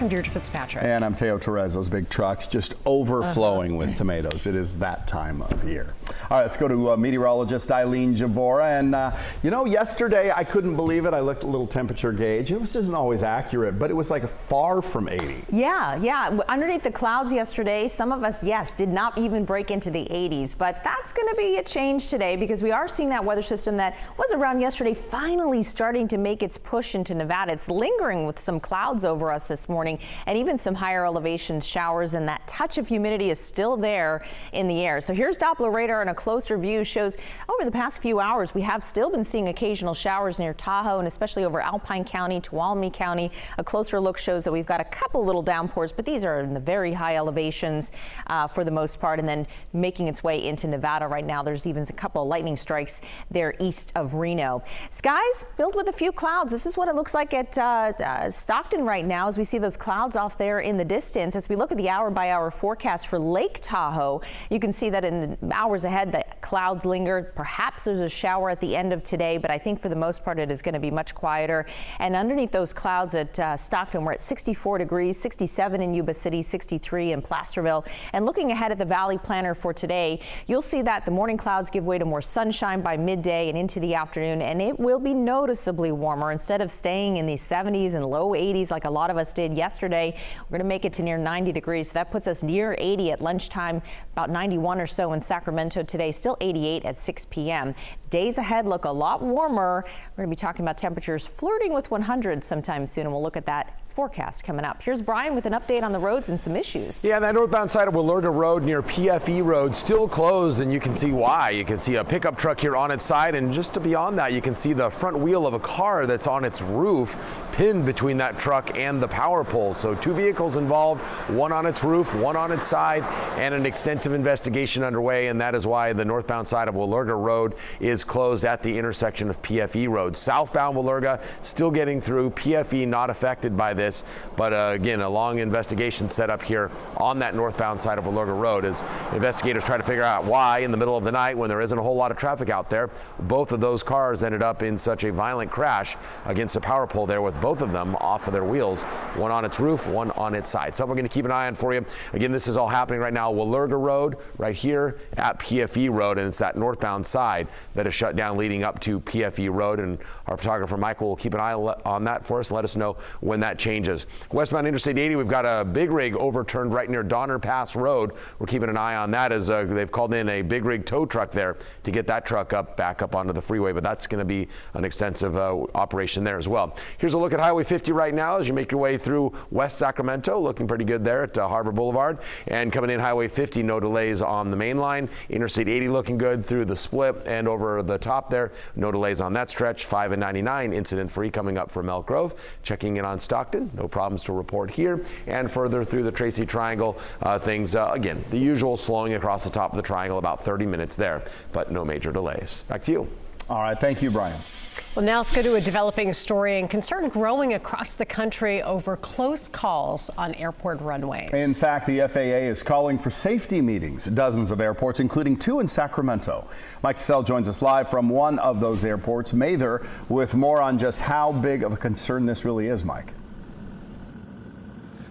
I'm Deirdre Fitzpatrick. And I'm Teo Terez. Those big trucks just overflowing with tomatoes. It is that time of year. All right, let's go to meteorologist Eileen Javora. And you know, yesterday I couldn't believe it. I looked at a little temperature gauge. It isn't always accurate, but it was like far from 80. Yeah. Underneath the clouds yesterday, some of us, yes, did not even break into the 80s. But that's going to be a change today because we are seeing that weather system that was around yesterday finally starting to make its push into Nevada. It's lingering with some clouds over us this morning and even some higher elevation showers, and that touch of humidity is still there in the air. So here's Doppler radar, and a closer view shows over the past few hours we have still been seeing occasional showers near Tahoe and especially over Alpine County, Tuolumne County. A closer look shows that we've got a couple little downpours, but these are in the very high elevations for the most part, and then making its way into Nevada right now. There's even a couple of lightning strikes there east of Reno. Skies filled with a few clouds. This is what it looks like at Stockton right now as we see those clouds off there in the distance. As we look at the hour-by-hour forecast for Lake Tahoe, you can see that in the hours ahead the clouds linger. Perhaps there's a shower at the end of today, but I think for the most part it is going to be much quieter. And underneath those clouds at Stockton, we're at 64 degrees, 67 in Yuba City, 63 in Placerville. And looking ahead at the Valley Planner for today, you'll see that the morning clouds give way to more sunshine by midday and into the afternoon, and it will be noticeably warmer. Instead of staying in the 70s and low 80s like a lot of us did yesterday, we're going to make it to near 90 degrees. So that puts us near 80 at lunchtime, about 91 or so in Sacramento today, still 88 at 6 p.m. Days ahead look a lot warmer. We're going to be talking about temperatures flirting with 100 sometime soon, and we'll look at that forecast coming up. Here's Brian with an update on the roads and some issues. Yeah, that northbound side of Willerga Road near PFE Road still closed, and you can see why. You can see a pickup truck here on its side, and just beyond that, you can see the front wheel of a car that's on its roof pinned between that truck and the power pole. So two vehicles involved, one on its roof, one on its side, and an extensive investigation underway, and that is why the northbound side of Willerga Road is closed at the intersection of PFE Road. Southbound Willerga still getting through. PFE not affected by this. But again, a long investigation set up here on that northbound side of Willerga Road as investigators try to figure out why in the middle of the night when there isn't a whole lot of traffic out there, both of those cars ended up in such a violent crash against a power pole there with both of them off of their wheels, one on its roof, one on its side. So we're going to keep an eye on for you. Again, this is all happening right now. Willerga Road right here at PFE Road, and it's that northbound side that is shut down leading up to PFE Road, and our photographer Michael will keep an eye on that for us. Let us know when that changes. Westbound Interstate 80, we've got a big rig overturned right near Donner Pass Road. We're keeping an eye on that as they've called in a big rig tow truck there to get that truck back up onto the freeway, but that's going to be an extensive operation there as well. Here's a look at Highway 50 right now as you make your way through West Sacramento, looking pretty good there at Harbor Boulevard, and coming in Highway 50, no delays on the main line. Interstate 80 looking good through the split and over the top there, no delays on that stretch. 5 and 99 incident free coming up from Elk Grove. Checking in on Stockton, no problems to report here, and further through the Tracy Triangle, things again the usual, slowing across the top of the triangle, about 30 minutes there, but no major delays. Back to you. All right, thank you, Brian. Well, now let's go to a developing story and concern growing across the country over close calls on airport runways. In fact, the FAA is calling for safety meetings at dozens of airports, including 2 in Sacramento. Mike Tassell joins us live from one of those airports, Mather, with more on just how big of a concern this really is, Mike.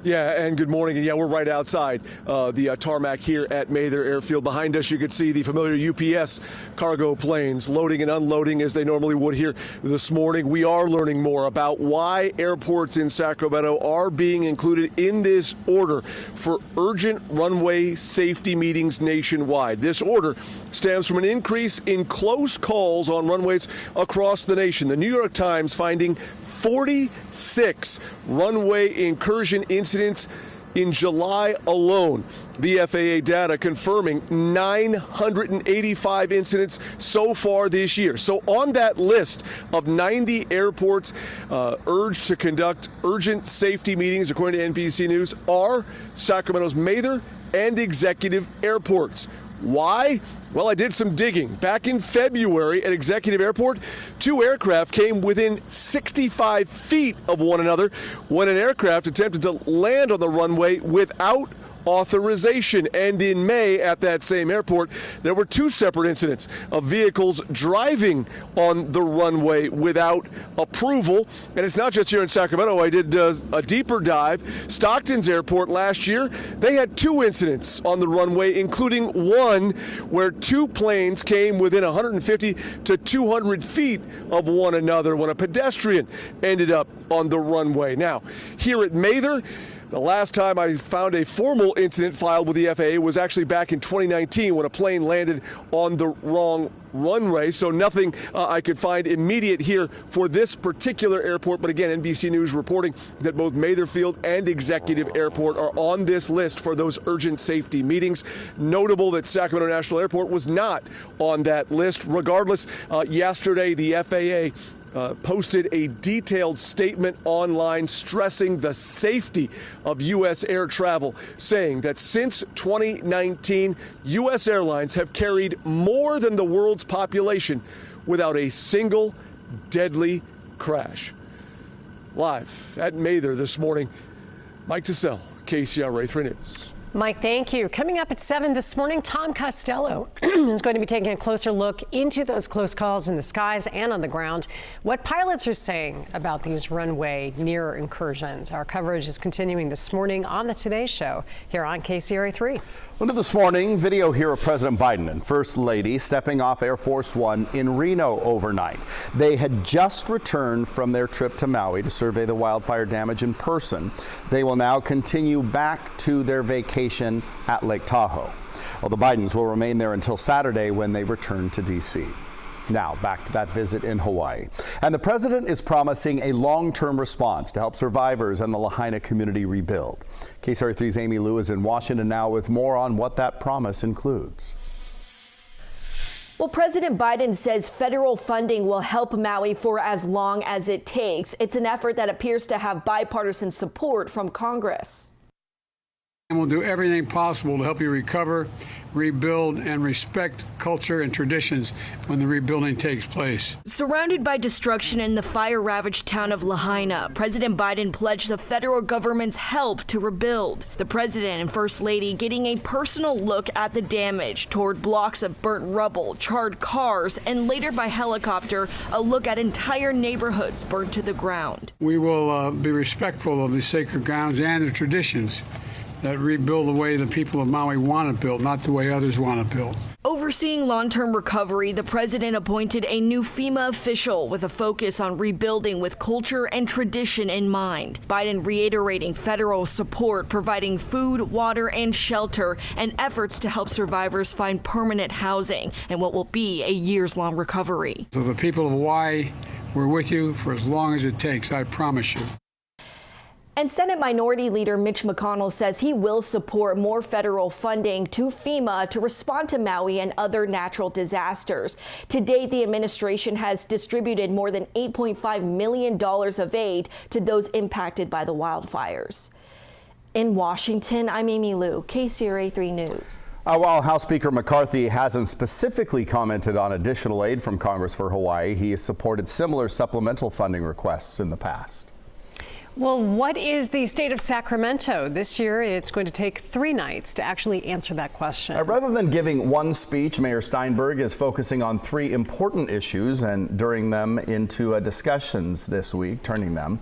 Yeah, and good morning. And yeah, we're right outside the tarmac here at Mather Airfield. Behind us, you can see the familiar UPS cargo planes loading and unloading as they normally would here this morning. We are learning more about why airports in Sacramento are being included in this order for urgent runway safety meetings nationwide. This order stems from an increase in close calls on runways across the nation. The New York Times finding 46 runway incursion incidents in July alone. The FAA data confirming 985 incidents so far this year. So on that list of 90 airports urged to conduct urgent safety meetings, according to NBC News, are Sacramento's Mather and Executive airports. Why? Well, I did some digging. Back in February at Executive Airport, 2 aircraft came within 65 feet of one another when an aircraft attempted to land on the runway without authorization. And in May at that same airport, there were 2 separate incidents of vehicles driving on the runway without approval. And it's not just here in Sacramento. I did a deeper dive. Stockton's airport last year, they had 2 incidents on the runway, including one where 2 planes came within 150 to 200 feet of one another when a pedestrian ended up on the runway. Now, here at Mather, the last time I found a formal incident filed with the FAA was actually back in 2019 when a plane landed on the wrong runway. So nothing I could find immediate here for this particular airport. But again, NBC News reporting that both Mather Field and Executive Airport are on this list for those urgent safety meetings. Notable that Sacramento National Airport was not on that list. Regardless, yesterday the FAA posted a detailed statement online stressing the safety of U.S. air travel, saying that since 2019, U.S. airlines have carried more than the world's population without a single deadly crash. Live at Mather this morning, Mike Tassell, KCRA 3 News. Mike, thank you. Coming up at 7 this morning, Tom Costello is going to be taking a closer look into those close calls in the skies and on the ground, what pilots are saying about these runway near incursions. Our coverage is continuing this morning on the Today Show here on KCRA 3. Well, this morning, video here of President Biden and First Lady stepping off Air Force One in Reno overnight. They had just returned from their trip to Maui to survey the wildfire damage in person. They will now continue back to their vacation at Lake Tahoe. Well, the Bidens will remain there until Saturday when they return to D.C. Now, back to that visit in Hawaii. And the president is promising a long-term response to help survivors and the Lahaina community rebuild. KCRA 3's Amy Liu is in Washington now with more on what that promise includes. Well, President Biden says federal funding will help Maui for as long as it takes. It's an effort that appears to have bipartisan support from Congress. And we'll do everything possible to help you recover, rebuild, and respect culture and traditions when the rebuilding takes place. Surrounded by destruction in the fire-ravaged town of Lahaina, President Biden pledged the federal government's help to rebuild. The president and First Lady getting a personal look at the damage toward blocks of burnt rubble, charred cars, and later by helicopter, a look at entire neighborhoods burnt to the ground. We will be respectful of the sacred grounds and the traditions that rebuild the way the people of Maui want to build, not the way others want to build. Overseeing long-term recovery, the president appointed a new FEMA official with a focus on rebuilding with culture and tradition in mind. Biden reiterating federal support, providing food, water, and shelter, and efforts to help survivors find permanent housing and what will be a years-long recovery. So the people of Hawaii, we're with you for as long as it takes, I promise you. And Senate Minority Leader Mitch McConnell says he will support more federal funding to FEMA to respond to Maui and other natural disasters. To date, the administration has distributed more than $8.5 million of aid to those impacted by the wildfires. In Washington, I'm Amy Liu, KCRA 3 News. While House Speaker McCarthy hasn't specifically commented on additional aid from Congress for Hawaii, he has supported similar supplemental funding requests in the past. Well, what is the state of Sacramento? This year, it's going to take 3 nights to actually answer that question. Rather than giving one speech, Mayor Steinberg is focusing on 3 important issues and during them into discussions this week, turning them.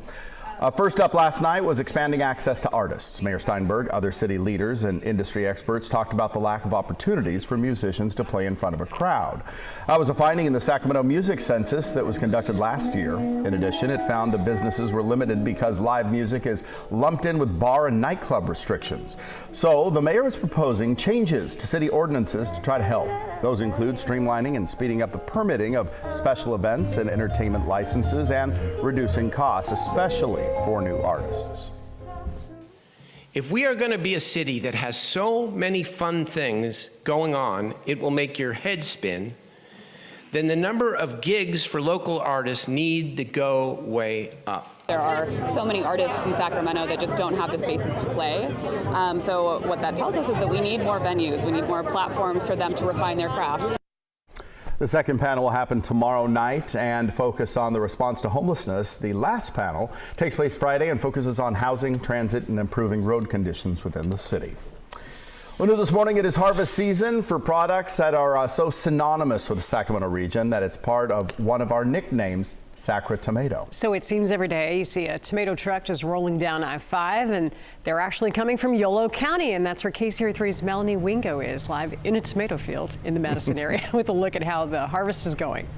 First up last night was expanding access to artists. Mayor Steinberg, other city leaders, and industry experts talked about the lack of opportunities for musicians to play in front of a crowd. That was a finding in the Sacramento Music Census that was conducted last year. In addition, it found the businesses were limited because live music is lumped in with bar and nightclub restrictions. So the mayor is proposing changes to city ordinances to try to help. Those include streamlining and speeding up the permitting of special events and entertainment licenses and reducing costs, especially for new artists. If we are going to be a city that has so many fun things going on, it will make your head spin, then the number of gigs for local artists need to go way up. There are so many artists in Sacramento that just don't have the spaces to play. So what that tells us is that we need more venues. We need more platforms for them to refine their craft. The second panel will happen tomorrow night and focus on the response to homelessness. The last panel takes place Friday and focuses on housing, transit, and improving road conditions within the city. Well, new this morning, it is harvest season for products that are so synonymous with the Sacramento region that it's part of one of our nicknames, Sacra Tomato. So it seems every day you see a tomato truck just rolling down I-5, and they're actually coming from Yolo County, and that's where KCRA3's Melanie Wingo is live in a tomato field in the Madison area with a look at how the harvest is going.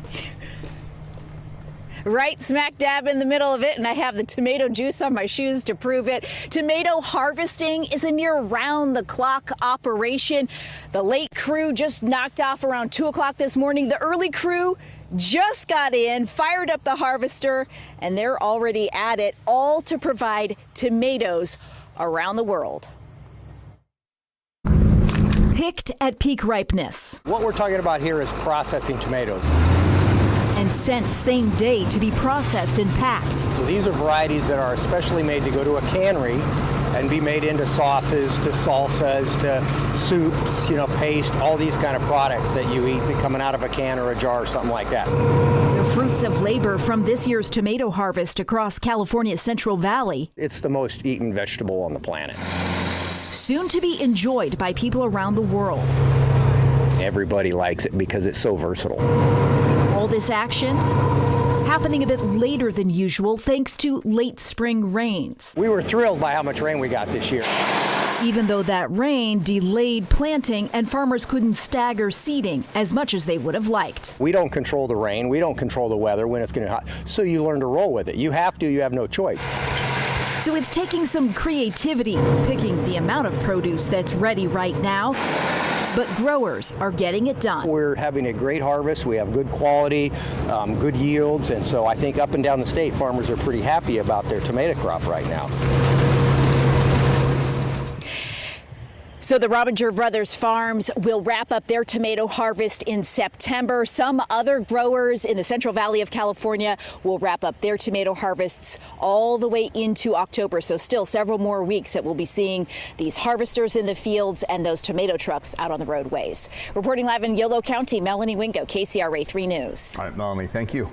Right smack dab in the middle of it, and I have the tomato juice on my shoes to prove it. Tomato harvesting is a near round-the-clock operation. The late crew just knocked off around 2 o'clock this morning. The early crew just got in, fired up the harvester, and they're already at it, all to provide tomatoes around the world. Picked at peak ripeness. What we're talking about here is processing tomatoes. And sent same day to be processed and packed. So these are varieties that are especially made to go to a cannery and be made into sauces, to salsas, to soups, paste, all these kind of products that you eat that coming out of a can or a jar or something like that. The fruits of labor from this year's tomato harvest across California's Central Valley. It's the most eaten vegetable on the planet. Soon to be enjoyed by people around the world. Everybody likes it because it's so versatile. All this action happening a bit later than usual thanks to late spring rains. We were thrilled by how much rain we got this year. Even though that rain delayed planting and farmers couldn't stagger seeding as much as they would have liked. We don't control the rain. We don't control the weather when it's going to hot. So you learn to roll with it. You have to. You have no choice. So it's taking some creativity, picking the amount of produce that's ready right now. But growers are getting it done. We're having a great harvest. We have good quality, good yields, and so I think up and down the state, farmers are pretty happy about their tomato crop right now. So the Robinger Brothers Farms will wrap up their tomato harvest in September. Some other growers in the Central Valley of California will wrap up their tomato harvests all the way into October. So still several more weeks that we'll be seeing these harvesters in the fields and those tomato trucks out on the roadways. Reporting live in Yolo County, Melanie Wingo, KCRA 3 News. All right, Melanie, thank you.